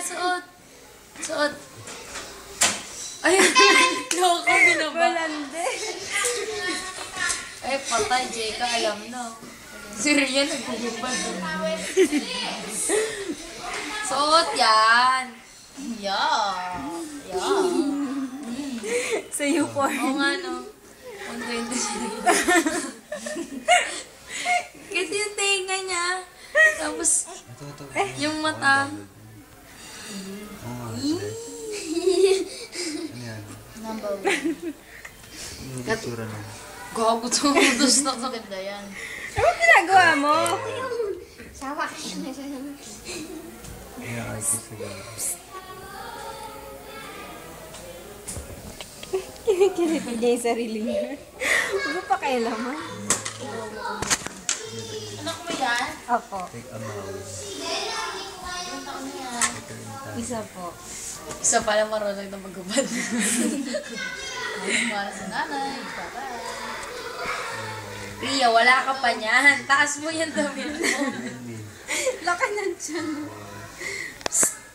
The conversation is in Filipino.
suot. Suot. Ay, loko ko binaba. Balande. Ay, patay, Jeka, alam na. Si Rian nagpupupad. Suot yan. Yeah. Yeah. Sa'yo po. Oo nga, no. 120. Kasi yung tenga niya. Tapos, yung mata. Ano yan? Number 1. Yung itsura nun. Gago to. Gusto ko. Ganda yan. Ano ginagawa mo? Sawa ka siya na siya. Kaya ay siguro. Kinikilit niya yung sarili niya. Huwag mo pa kailaman. Anak mo yan? Opo. Take a mouse. Ilang taon na yan? Isa po. Isa pala marunong na magubad. Para sa nanay. Bye-bye. Ria, wala ka pa niyan. Taas mo yan damit mo. Laki ng tiyan.